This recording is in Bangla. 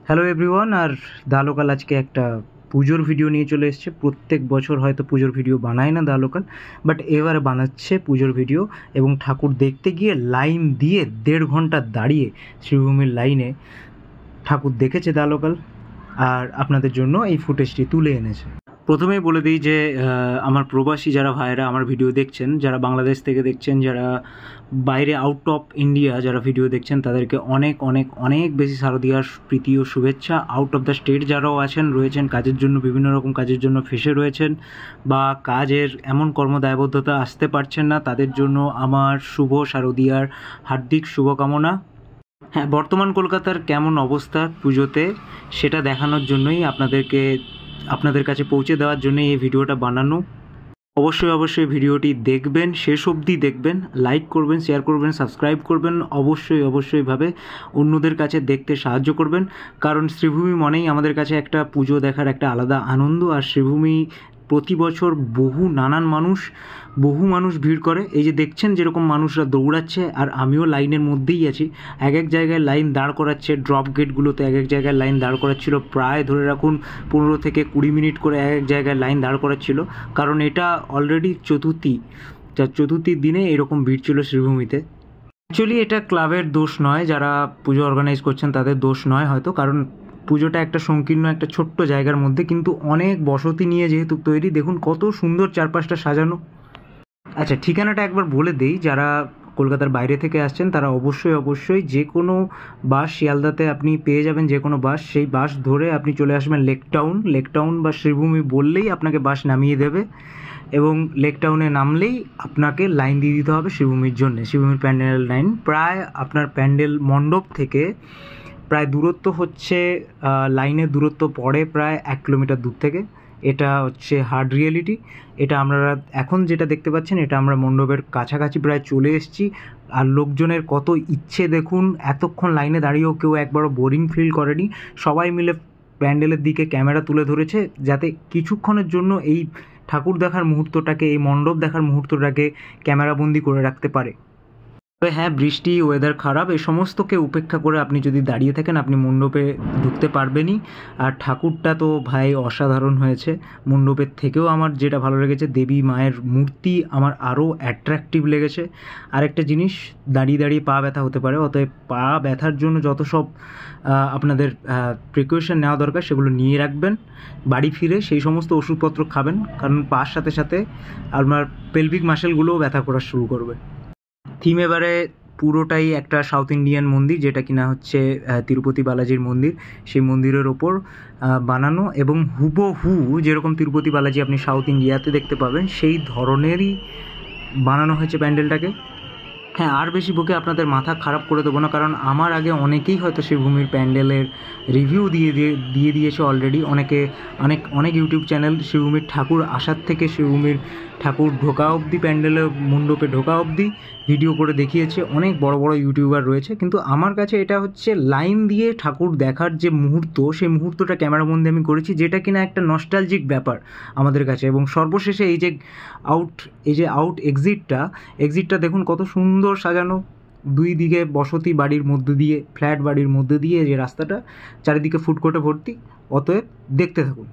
Hello everyone. আর দা লোকাল আজকে একটা পুজোর ভিডিও নিয়ে চলে এসেছে। প্রত্যেক বছর হয়তো পুজোর ভিডিও বানায় না দা লোকাল, বাট এবারে বানাচ্ছে পুজোর ভিডিও। এবং ঠাকুর দেখতে গিয়ে লাইন দিয়ে 1.5 ঘন্টা দাঁড়িয়ে শ্রীভূমির লাইনে ঠাকুর দেখেছে দা লোকাল, আর আপনাদের জন্য এই ফুটেজটি তুলে এনেছে। প্রথমেই বলে দিই যে আমার প্রবাসী যারা ভাইয়েরা আমার ভিডিও দেখছেন, যারা বাংলাদেশ থেকে দেখছেন, যারা বাইরে আউট অফ ইন্ডিয়া যারা ভিডিও দেখছেন, তাদেরকে অনেক অনেক অনেক বেশি শারদীয়ার প্রীতি ও শুভেচ্ছা। আউট অফ দ্য স্টেট যারাও রয়েছেন কাজের জন্য, বিভিন্ন রকম কাজের জন্য ফেসে রয়েছেন, বা কাজের এমন কর্মদায়বদ্ধতা আসতে পারছেন না, তাদের জন্য আমার শুভ শারদীয়ার হার্দিক শুভকামনা। হ্যাঁ, বর্তমান কলকাতার কেমন অবস্থা পুজোতে সেটা দেখানোর জন্যই আপনাদের কাছে পৌঁছে দেওয়ার জন্য এই ভিডিওটা বানানো। অবশ্যই ভিডিওটি দেখবেন, শেষ অবধি দেখবেন, লাইক করবেন, শেয়ার করবেন, সাবস্ক্রাইব করবেন। অবশ্যইভাবে অন্যদের কাছে দেখতে সাহায্য করবেন, কারণ শ্রীভূমি মনেই আমাদের কাছে একটা পুজো দেখার একটা আলাদা আনন্দ। আর শ্রীভূমি প্রতি বছর বহু মানুষ ভিড় করে। এই যে দেখছেন যেরকম মানুষরা দৌড়াচ্ছে, আর আমিও লাইনের মধ্যেই আছি। এক জায়গায় লাইন দাঁড় করাচ্ছে, ড্রপ গেটগুলোতে এক জায়গায় লাইন দাঁড় করাচ্ছিল, প্রায় ধরে রাখুন 15 থেকে 20 মিনিট করে এক জায়গায় লাইন দাঁড় করাচ্ছিল, কারণ এটা অলরেডি চতুর্থীর দিনে এরকম ভিড় ছিল শ্রীভূমিতে। অ্যাকচুয়ালি এটা ক্লাবের দোষ নয়, যারা পুজো অর্গানাইজ করছেন তাদের দোষ নয় হয়তো, কারণ পুজোটা একটা সংকীর্ণ একটা ছোট্ট জায়গার মধ্যে, কিন্তু অনেক বসতি নিয়ে যেহেতু তৈরি, দেখুন কত সুন্দর চারপাশটা সাজানো। আচ্ছা, ঠিকানাটা একবার বলে দেই, যারা কলকাতার বাইরে থেকে আসছেন তারা অবশ্যই যে কোনো বাস শিয়ালদাতে আপনি পেয়ে যাবেন, যে কোনো বাস, সেই বাস ধরে আপনি চলে আসবেন লেকটাউন বা শ্রীভূমি বললেই আপনাকে বাস নামিয়ে দেবে, এবং লেকটাউনে নামলেই আপনাকে লাইন দিয়ে দিতে হবে শ্রীভূমির জন্য। শ্রীভূমির প্যান্ডেল লাইন প্রায় আপনার প্যান্ডেল মণ্ডপ থেকে প্রায় দূরত্ব হচ্ছে, লাইনের দূরত্ব পড়ে প্রায় 1 কিলোমিটার দূর থেকে। এটা হচ্ছে হার্ড রিয়েলিটি। এটা আপনারা এখন যেটা দেখতে পাচ্ছেন, এটা আমরা মণ্ডপের কাছাকাছি প্রায় চলে এসেছি। আর লোকজনের কত ইচ্ছে দেখুন, এতক্ষণ লাইনে দাঁড়িয়েও কেউ একবারও বোরিং ফিল করেনি। সবাই মিলে প্যান্ডেলের দিকে ক্যামেরা তুলে ধরেছে, যাতে কিছুক্ষণের জন্য এই ঠাকুর দেখার মুহূর্তটাকে, এই মণ্ডপ দেখার মুহূর্তটাকে ক্যামেরাবন্দি করে রাখতে পারে। তবে হ্যাঁ, বৃষ্টি, ওয়েদার খারাপ, এই সমস্তকে উপেক্ষা করে আপনি যদি দাঁড়িয়ে থাকেন, আপনি মণ্ডপে ঢুকতে পারবেনই। আর ঠাকুরটা তো ভাই অসাধারণ হয়েছে। মণ্ডপের থেকেও আমার যেটা ভালো লেগেছে, দেবী মায়ের মূর্তি আমার আরও অ্যাট্রাকটিভ লেগেছে। আরেকটা জিনিস, দাঁড়িয়ে পা ব্যথা হতে পারে, অতএব পা ব্যথার জন্য যত সব আপনাদের প্রিকশন নেওয়া দরকার সেগুলো নিয়ে রাখবেন। বাড়ি ফিরে সেই সমস্ত ওষুধপত্র খাবেন, কারণ পার সাথে সাথে আপনার পেলভিক মাসেলগুলোও ব্যথা করা শুরু করবে। থিম এবারে পুরোটাই একটা সাউথ ইন্ডিয়ান মন্দির, যেটা কিনা হচ্ছে তিরুপতি বালাজির মন্দির। সেই মন্দিরের ওপর বানানো, এবং হুবহু যেরকম তিরুপতি বালাজি আপনি সাউথ ইন্ডিয়াতে দেখতে পাবেন, সেই ধরনেরই বানানো হয়েছে প্যান্ডেলটাকে। হ্যাঁ, আর বেশি বকে আপনাদের মাথা খারাপ করে দেবো না, কারণ আমার আগে অনেকেই হয়তো শ্রীভূমির প্যান্ডেলের রিভিউ দিয়ে দিয়েছে অলরেডি। অনেক ইউটিউব চ্যানেল শ্রীভূমির ঠাকুর আসার থেকে শ্রীভূমির ঠাকুর ঢোকা অবধি, প্যান্ডেলে মণ্ডপে ঢোকা অবধি ভিডিও করে দেখিয়েছে। অনেক বড় ইউটিউবার রয়েছে, কিন্তু আমার কাছে এটা হচ্ছে লাইন দিয়ে ঠাকুর দেখার যে মুহূর্ত, সেই মুহূর্তটা ক্যামেরাবন্দি আমি করেছি, যেটা কিনা একটা নস্টালজিক ব্যাপার আমাদের কাছে। এবং সর্বশেষে এই যে আউট এক্সিটটা দেখুন কত সুন্দর সাজানো, দুই দিকে বসতি বাড়ির মধ্যে দিয়ে, ফ্ল্যাট বাড়ির মধ্যে দিয়ে যে রাস্তাটা, চারিদিকে ফুড কোর্টে ভর্তি। অতএব দেখতে থাকুন।